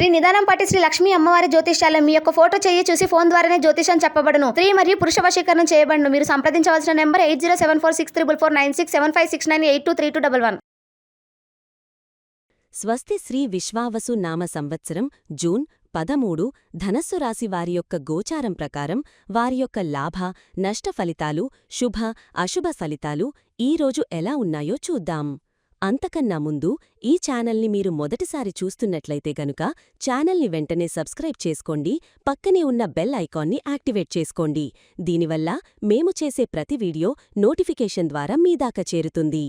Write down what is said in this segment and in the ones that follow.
శ్రీ నిదానం పట్టి శ్రీ లక్ష్మీ అమ్మవారి జ్యోతిష్యాలయం. మీ యొక్క ఫోటో చెయ్యి చూసి ఫోన్ ద్వారానే జ్యోతిషం చెప్పబడును. స్త్రీ మరియు పురుష వశీకరణం చేయబడును. మీరు సంప్రదించవలసిన నెంబర్ 807446449678232211. స్వస్తి శ్రీ విశ్వావసు నామ సంవత్సరం జూన్ 13 ధనస్సు రాశి వారి యొక్క గోచారం ప్రకారం వారి యొక్క లాభ నష్ట ఫలితాలు, శుభ అశుభ ఫలితాలు ఈరోజు ఎలా ఉన్నాయో చూద్దాం. అంతకన్నా ముందు ఈ ఛానల్ని మీరు మొదటిసారి చూస్తున్నట్లయితే గనుక ఛానల్ని వెంటనే సబ్స్క్రైబ్ చేసుకోండి, పక్కనే ఉన్న బెల్ ఐకాన్ని యాక్టివేట్ చేసుకోండి. దీనివల్ల మేము చేసే ప్రతి వీడియో నోటిఫికేషన్ ద్వారా మీ దాకా చేరుతుంది.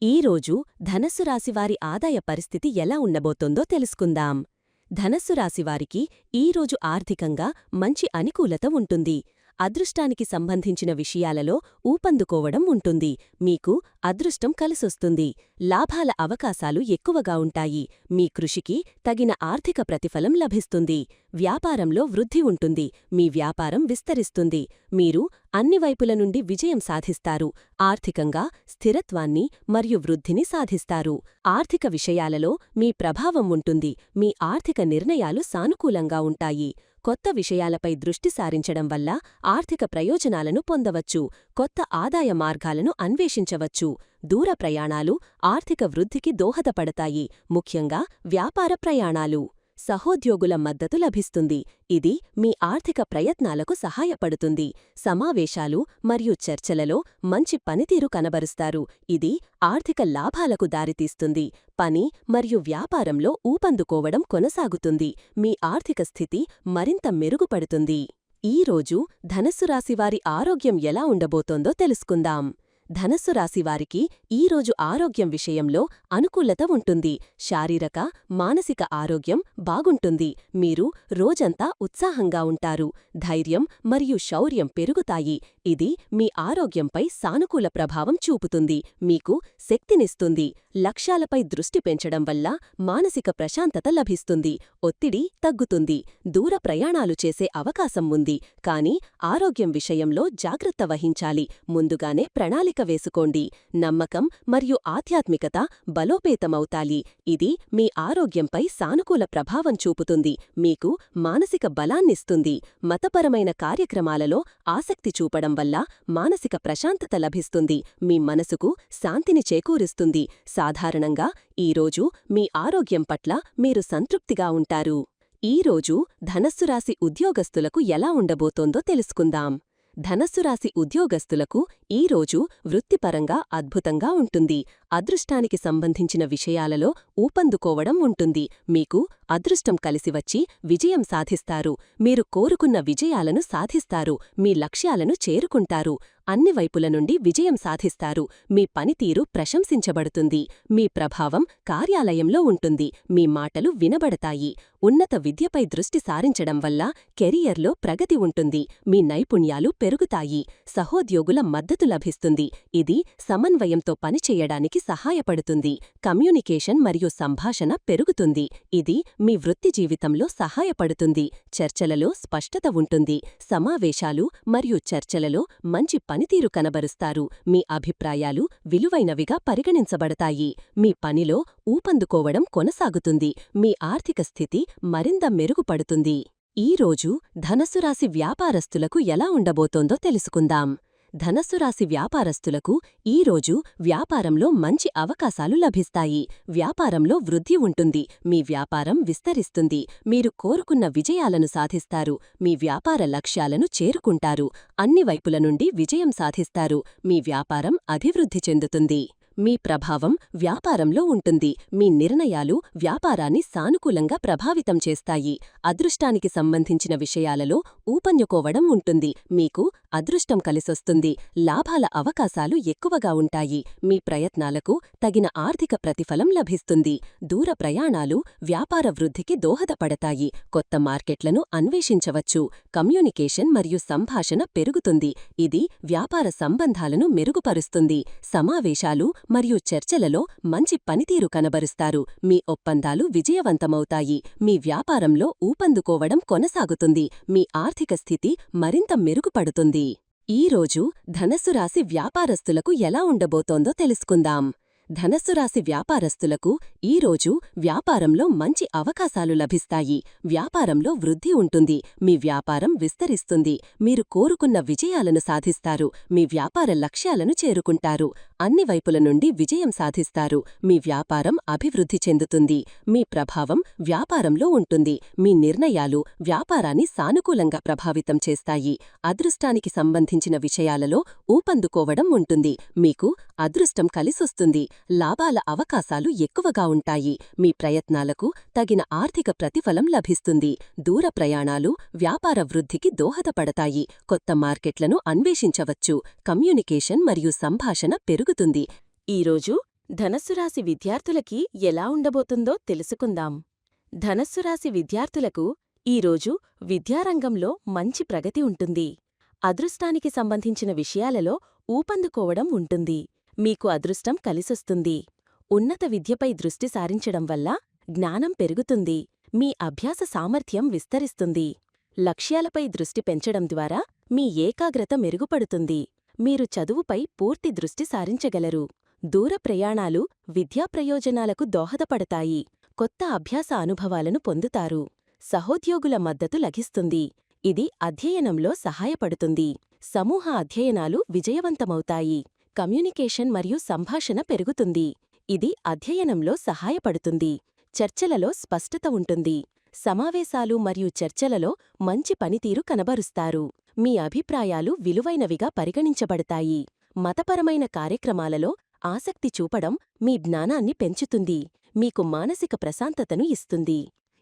ఈరోజు ధనస్సు రాశివారి ఆదాయ పరిస్థితి ఎలా ఉండబోతోందో తెలుసుకుందాం. ధనస్సు రాశివారికి ఈరోజు ఆర్థికంగా మంచి అనుకూలత ఉంటుంది. అదృష్టానికి సంబంధించిన విషయాలలో ఊపందుకోవడం ఉంటుంది. మీకు అదృష్టం కలిసొస్తుంది. లాభాల అవకాశాలు ఎక్కువగా ఉంటాయి. మీ కృషికి తగిన ఆర్థిక ప్రతిఫలం లభిస్తుంది. వ్యాపారంలో వృద్ధి ఉంటుంది. మీ వ్యాపారం విస్తరిస్తుంది. మీరు అన్ని వైపుల నుండి విజయం సాధిస్తారు. ఆర్థికంగా స్థిరత్వాన్ని మరియు వృద్ధిని సాధిస్తారు. ఆర్థిక విషయాలలో మీ ప్రభావం ఉంటుంది. మీ ఆర్థిక నిర్ణయాలు సానుకూలంగా ఉంటాయి. కొత్త విషయాలపై దృష్టి సారించడం వల్ల ఆర్థిక ప్రయోజనాలను పొందవచ్చు. కొత్త ఆదాయ మార్గాలను అన్వేషించవచ్చు. దూర ప్రయాణాలు ఆర్థిక వృద్ధికి దోహదపడతాయి. ముఖ్యంగా వ్యాపార ప్రయాణాలు. సహోద్యోగుల మద్దతు లభిస్తుంది. ఇది మీ ఆర్థిక ప్రయత్నాలకు సహాయపడుతుంది. సమావేశాలు మరియు చర్చలలో మంచి పనితీరు కనబరుస్తారు. ఇది ఆర్థిక లాభాలకు దారితీస్తుంది. పని మరియు వ్యాపారంలో ఊపందుకోవడం కొనసాగుతుంది. మీ ఆర్థిక స్థితి మరింత మెరుగుపడుతుంది. ఈరోజు ధనస్సు రాశివారి ఆరోగ్యం ఎలా ఉండబోతోందో తెలుసుకుందాం. ధనస్సు రాశివారికి ఈరోజు ఆరోగ్యం విషయంలో అనుకూలత ఉంటుంది. శారీరక, మానసిక ఆరోగ్యం బాగుంటుంది. మీరు రోజంతా ఉత్సాహంగా ఉంటారు. ధైర్యం మరియు శౌర్యం పెరుగుతాయి. ఇది మీ ఆరోగ్యంపై సానుకూల ప్రభావం చూపుతుంది. మీకు శక్తినిస్తుంది. లక్ష్యాలపై దృష్టి పెంచడం వల్ల మానసిక ప్రశాంతత లభిస్తుంది. ఒత్తిడి తగ్గుతుంది. దూర ప్రయాణాలు చేసే అవకాశం ఉంది. కానీ ఆరోగ్యం విషయంలో జాగ్రత్త వహించాలి. ముందుగానే ప్రణాళిక వేసుకోండి. నమ్మకం మరియు ఆధ్యాత్మికత బలోపేతమవుతాయి. ఇది మీ ఆరోగ్యంపై సానుకూల ప్రభావం చూపుతుంది. మీకు మానసిక బలాన్నిస్తుంది. మతపరమైన కార్యక్రమాలలో ఆసక్తి చూపడం వల్ల మానసిక ప్రశాంతత లభిస్తుంది. మీ మనసుకు శాంతిని చేకూరుస్తుంది. సాధారణంగా ఈరోజు మీ ఆరోగ్యం పట్ల మీరు సంతృప్తిగా ఉంటారు. ఈరోజు ధనస్సు రాశి ఉద్యోగస్తులకు ఎలా ఉండబోతోందో తెలుసుకుందాం. ధనస్సు రాశి ఉద్యోగస్తులకు ఈరోజు వృత్తిపరంగా అద్భుతంగా ఉంటుంది. అదృష్టానికి సంబంధించిన విషయాలలో ఊపందుకోవడం ఉంటుంది. మీకు అదృష్టం కలిసివచ్చి విజయం సాధిస్తారు. మీరు కోరుకున్న విజయాలను సాధిస్తారు. మీ లక్ష్యాలను చేరుకుంటారు. అన్ని వైపుల నుండి విజయం సాధిస్తారు. మీ పనితీరు ప్రశంసించబడుతుంది. మీ ప్రభావం కార్యాలయంలో ఉంటుంది. మీ మాటలు వినబడతాయి. ఉన్నత విద్యపై దృష్టి సారించడం వల్ల కెరియర్లో ప్రగతి ఉంటుంది. మీ నైపుణ్యాలు పెరుగుతాయి. సహోద్యోగుల మద్దతు లభిస్తుంది. ఇది సమన్వయంతో పనిచేయడానికి సహాయపడుతుంది. కమ్యూనికేషన్ మరియు సంభాషణ పెరుగుతుంది. ఇది మీ వృత్తి జీవితంలో సహాయపడుతుంది. చర్చలలో స్పష్టత ఉంటుంది. సమావేశాలు మరియు చర్చలలో మంచి పనితీరు కనబరుస్తారు. మీ అభిప్రాయాలు విలువైనవిగా పరిగణించబడతాయి. మీ పనిలో ఊపందుకోవడం కొనసాగుతుంది. మీ ఆర్థిక స్థితి మరింత మెరుగుపడుతుంది. ఈరోజు ధనస్సు రాశి వ్యాపారస్తులకు ఎలా ఉండబోతోందో తెలుసుకుందాం. ధనస్సు రాశి వ్యాపారస్తులకు ఈరోజు వ్యాపారంలో మంచి అవకాశాలు లభిస్తాయి. వ్యాపారంలో వృద్ధి ఉంటుంది. మీ వ్యాపారం విస్తరిస్తుంది. మీరు కోరుకున్న విజయాలను సాధిస్తారు. మీ వ్యాపార లక్ష్యాలను చేరుకుంటారు. అన్ని వైపుల నుండి విజయం సాధిస్తారు. మీ వ్యాపారం అభివృద్ధి చెందుతుంది. మీ ప్రభావం వ్యాపారంలో ఉంటుంది. మీ నిర్ణయాలు వ్యాపారాన్ని సానుకూలంగా ప్రభావితం చేస్తాయి. అదృష్టానికి సంబంధించిన విషయాలలో ఊపందుకోవడం ఉంటుంది. మీకు అదృష్టం కలిసొస్తుంది. లాభాల అవకాశాలు ఎక్కువగా ఉంటాయి. మీ ప్రయత్నాలకు తగిన ఆర్థిక ప్రతిఫలం లభిస్తుంది. దూర ప్రయాణాలు వ్యాపార వృద్ధికి దోహదపడతాయి. కొత్త మార్కెట్లను అన్వేషించవచ్చు. కమ్యూనికేషన్ మరియు సంభాషణ పెరుగుతుంది. ఇది వ్యాపార సంబంధాలను మెరుగుపరుస్తుంది. సమావేశాలు మరియు చర్చలలో మంచి పనితీరు కనబరుస్తారు. మీ ఒప్పందాలు విజయవంతమవుతాయి. మీ వ్యాపారంలో ఊపందుకోవడం కొనసాగుతుంది. మీ ఆర్థిక స్థితి మరింత మెరుగుపడుతుంది. ఈరోజు ధనస్సు రాశి వ్యాపారస్తులకు ఎలా ఉండబోతోందో తెలుసుకుందాం. ధనస్సు రాశి వ్యాపారస్తులకు ఈరోజు వ్యాపారంలో మంచి అవకాశాలు లభిస్తాయి. వ్యాపారంలో వృద్ధి ఉంటుంది. మీ వ్యాపారం విస్తరిస్తుంది. మీరు కోరుకున్న విజయాలను సాధిస్తారు. మీ వ్యాపార లక్ష్యాలను చేరుకుంటారు. అన్ని వైపుల నుండి విజయం సాధిస్తారు. మీ వ్యాపారం అభివృద్ధి చెందుతుంది. మీ ప్రభావం వ్యాపారంలో ఉంటుంది. మీ నిర్ణయాలు వ్యాపారాన్ని సానుకూలంగా ప్రభావితం చేస్తాయి. అదృష్టానికి సంబంధించిన విషయాలలో ఊపందుకోవడం ఉంటుంది. మీకు అదృష్టం కలిసొస్తుంది. లాభాల అవకాశాలు ఎక్కువగా ఉంటాయి. మీ ప్రయత్నాలకు తగిన ఆర్థిక ప్రతిఫలం లభిస్తుంది. దూర ప్రయాణాలు వ్యాపార వృద్ధికి దోహదపడతాయి. కొత్త మార్కెట్లను అన్వేషించవచ్చు. కమ్యూనికేషన్ మరియు సంభాషణ పెరుగుతుంది. ఈరోజు ధనస్సు రాశి విద్యార్థులకి ఎలా ఉండబోతుందో తెలుసుకుందాం. ధనస్సు రాశి విద్యార్థులకు ఈరోజు విద్యారంగంలో మంచి ప్రగతి ఉంటుంది. అదృష్టానికి సంబంధించిన విషయాలలో ఊపందుకోవడం ఉంటుంది. మీకు అదృష్టం కలిసొస్తుంది. ఉన్నత విద్యపై దృష్టి సారించడం వల్ల జ్ఞానం పెరుగుతుంది. మీ అభ్యాస సామర్థ్యం విస్తరిస్తుంది. లక్ష్యాలపై దృష్టి పెంచడం ద్వారా మీ ఏకాగ్రత మెరుగుపడుతుంది. మీరు చదువుపై పూర్తి దృష్టి సారించగలరు. దూర ప్రయాణాలు విద్యా ప్రయోజనాలకు దోహదపడతాయి. కొత్త అభ్యాస అనుభవాలను పొందుతారు. సహోద్యోగుల మద్దతు లభిస్తుంది. ఇది అధ్యయనంలో సహాయపడుతుంది. సమూహ అధ్యయనాలు విజయవంతమవుతాయి. కమ్యూనికేషన్ మరియు సంభాషణ పెరుగుతుంది. ఇది అధ్యయనంలో సహాయపడుతుంది. చర్చలలో స్పష్టత ఉంటుంది. సమావేశాలు మరియు చర్చలలో మంచి పనితీరు కనబరుస్తారు. మీ అభిప్రాయాలు విలువైనవిగా పరిగణించబడతాయి. మతపరమైన కార్యక్రమాలలో ఆసక్తి చూపడం మీ జ్ఞానాన్ని పెంచుతుంది. మీకు మానసిక ప్రశాంతతను ఇస్తుంది.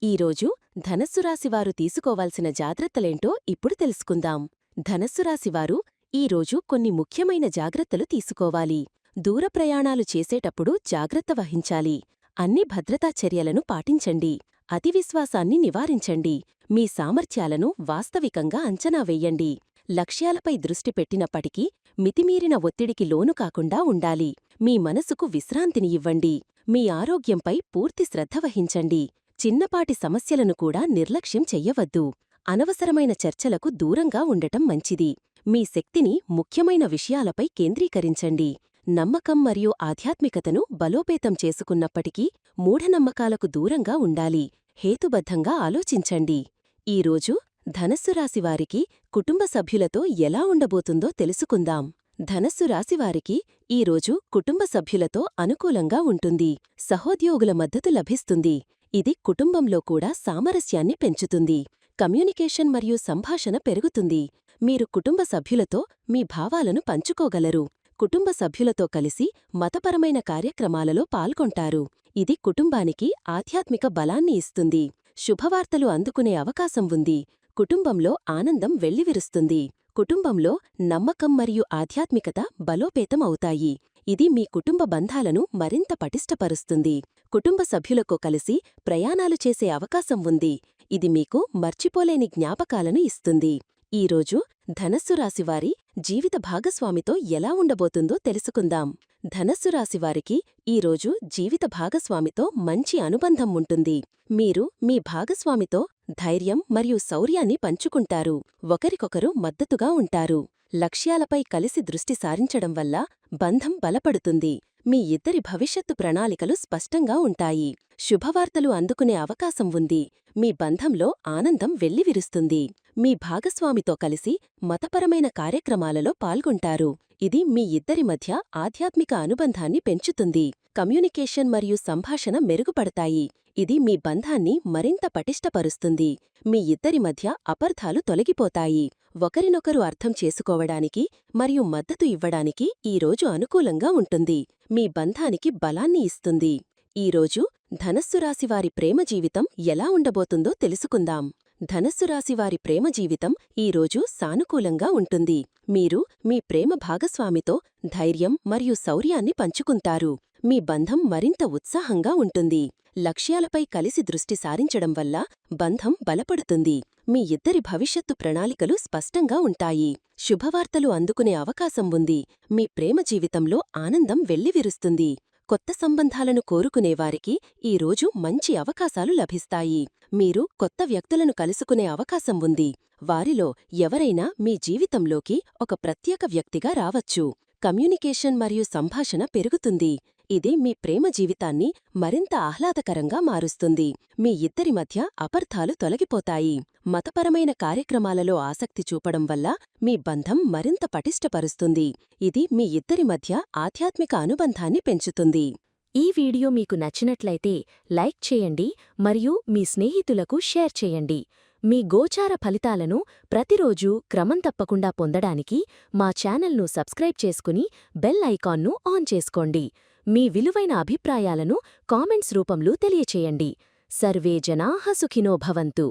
ఈరోజు ధనస్సు రాశివారు తీసుకోవాల్సిన జాగ్రత్తలేంటో ఇప్పుడు తెలుసుకుందాం. ధనస్సు రాశివారు ఈరోజు కొన్ని ముఖ్యమైన జాగ్రత్తలు తీసుకోవాలి. దూర ప్రయాణాలు చేసేటప్పుడు జాగ్రత్త వహించాలి. అన్ని భద్రతా చర్యలను పాటించండి. అతి విశ్వాసాన్ని నివారించండి. మీ సామర్థ్యాలను వాస్తవికంగా అంచనా వెయ్యండి. లక్ష్యాలపై దృష్టి పెట్టినప్పటికీ మితిమీరిన ఒత్తిడికి లోను కాకుండా ఉండాలి. మీ మనసుకు విశ్రాంతిని ఇవ్వండి. మీ ఆరోగ్యంపై పూర్తి శ్రద్ధ వహించండి. చిన్నపాటి సమస్యలను కూడా నిర్లక్ష్యం చెయ్యవద్దు. అనవసరమైన చర్చలకు దూరంగా ఉండటం మంచిది. మీ శక్తిని ముఖ్యమైన విషయాలపై కేంద్రీకరించండి. నమ్మకం మరియు ఆధ్యాత్మికతను బలోపేతం చేసుకున్నప్పటికీ మూఢనమ్మకాలకు దూరంగా ఉండాలి. హేతుబద్ధంగా ఆలోచించండి. ఈరోజు ధనస్సు రాశివారికి కుటుంబ సభ్యులతో ఎలా ఉండబోతుందో తెలుసుకుందాం. ధనస్సు రాశివారికి ఈరోజు కుటుంబ సభ్యులతో అనుకూలంగా ఉంటుంది. సహోద్యోగుల మద్దతు లభిస్తుంది. ఇది కుటుంబంలో కూడా సామరస్యాన్ని పెంచుతుంది. కమ్యూనికేషన్ మరియు సంభాషణ పెరుగుతుంది. మీరు కుటుంబ సభ్యులతో మీ భావాలను పంచుకోగలరు. కుటుంబ సభ్యులతో కలిసి మతపరమైన కార్యక్రమాలలో పాల్గొంటారు. ఇది కుటుంబానికి ఆధ్యాత్మిక బలాన్ని ఇస్తుంది. శుభవార్తలు అందుకునే అవకాశం ఉంది. కుటుంబంలో ఆనందం వెల్లివిరుస్తుంది. కుటుంబంలో నమ్మకం మరియు ఆధ్యాత్మికత బలోపేతం అవుతాయి. ఇది మీ కుటుంబ బంధాలను మరింత పటిష్టపరుస్తుంది. కుటుంబ సభ్యులతో కలిసి ప్రయాణాలు చేసే అవకాశం ఉంది. ఇది మీకు మర్చిపోలేని జ్ఞాపకాలను ఇస్తుంది. ఈరోజు ధనస్సు రాశివారి జీవిత భాగస్వామితో ఎలా ఉండబోతుందో తెలుసుకుందాం. ధనస్సు రాశివారికి ఈరోజు జీవిత భాగస్వామితో మంచి అనుబంధం ఉంటుంది. మీరు మీ భాగస్వామితో ధైర్యం మరియు శౌర్యాన్ని పంచుకుంటారు. ఒకరికొకరు మద్దతుగా ఉంటారు. లక్ష్యాలపై కలిసి దృష్టి సారించడం వల్ల బంధం బలపడుతుంది. మీ ఇద్దరి భవిష్యత్తు ప్రణాళికలు స్పష్టంగా ఉంటాయి. శుభవార్తలు అందుకునే అవకాశం ఉంది. మీ బంధంలో ఆనందం వెల్లివిరుస్తుంది. మీ భాగస్వామితో కలిసి మతపరమైన కార్యక్రమాలలో పాల్గొంటారు. ఇది మీ ఇద్దరి మధ్య ఆధ్యాత్మిక అనుబంధాన్ని పెంచుతుంది. కమ్యూనికేషన్ మరియు సంభాషణ మెరుగుపడతాయి. ఇది మీ బంధాన్ని మరింత పటిష్టపరుస్తుంది. మీ ఇద్దరి మధ్య అపార్థాలు తొలగిపోతాయి. ఒకరినొకరు అర్థం చేసుకోవడానికి మరియు మద్దతు ఇవ్వడానికి ఈరోజు అనుకూలంగా ఉంటుంది. మీ బంధానికి బలాన్ని ఇస్తుంది. ఈరోజు ధనస్సు రాశివారి ప్రేమ జీవితం ఎలా ఉండబోతుందో తెలుసుకుందాం. ధనస్సు రాశివారి ప్రేమ జీవితం ఈరోజు సానుకూలంగా ఉంటుంది. మీరు మీ ప్రేమ భాగస్వామితో ధైర్యం మరియు శౌర్యాన్ని పంచుకుంటారు. మీ బంధం మరింత ఉత్సాహంగా ఉంటుంది. లక్ష్యాలపై కలిసి దృష్టి సారించడం వల్ల బంధం బలపడుతుంది. మీ ఇద్దరి భవిష్యత్తు ప్రణాళికలు స్పష్టంగా ఉంటాయి. శుభవార్తలు అందుకునే అవకాశం ఉంది. మీ ప్రేమ జీవితంలో ఆనందం వెల్లివిరుస్తుంది. కొత్త సంబంధాలను కోరుకునేవారికి ఈరోజు మంచి అవకాశాలు లభిస్తాయి. మీరు కొత్త వ్యక్తులను కలుసుకునే అవకాశం ఉంది. వారిలో ఎవరైనా మీ జీవితంలోకి ఒక ప్రత్యేక వ్యక్తిగా రావచ్చు. కమ్యూనికేషన్ మరియు సంభాషణ పెరుగుతుంది. ఇది మీ ప్రేమ జీవితాన్ని మరింత ఆహ్లాదకరంగా మారుస్తుంది. మీ ఇద్దరి మధ్య అపార్థాలు తొలగిపోతాయి. మతపరమైన కార్యక్రమాలలో ఆసక్తి చూపడం వల్ల మీ బంధం మరింత పటిష్టపరుస్తుంది. ఇది మీ ఇద్దరి మధ్య ఆధ్యాత్మిక అనుబంధాన్ని పెంచుతుంది. ఈ వీడియో మీకు నచ్చినట్లయితే లైక్ చేయండి మరియు మీ స్నేహితులకు షేర్ చేయండి. మీ గోచార ఫలితాలను ప్రతిరోజూ క్రమం తప్పకుండా పొందడానికి మా ఛానల్ను సబ్స్క్రైబ్ చేసుకుని బెల్ ఐకాన్ను ఆన్ చేసుకోండి. మీ విలువైన అభిప్రాయాలను కామెంట్స్ రూపంలో తెలియచేయండి. సర్వే జనాః సుఖినో భవంతు.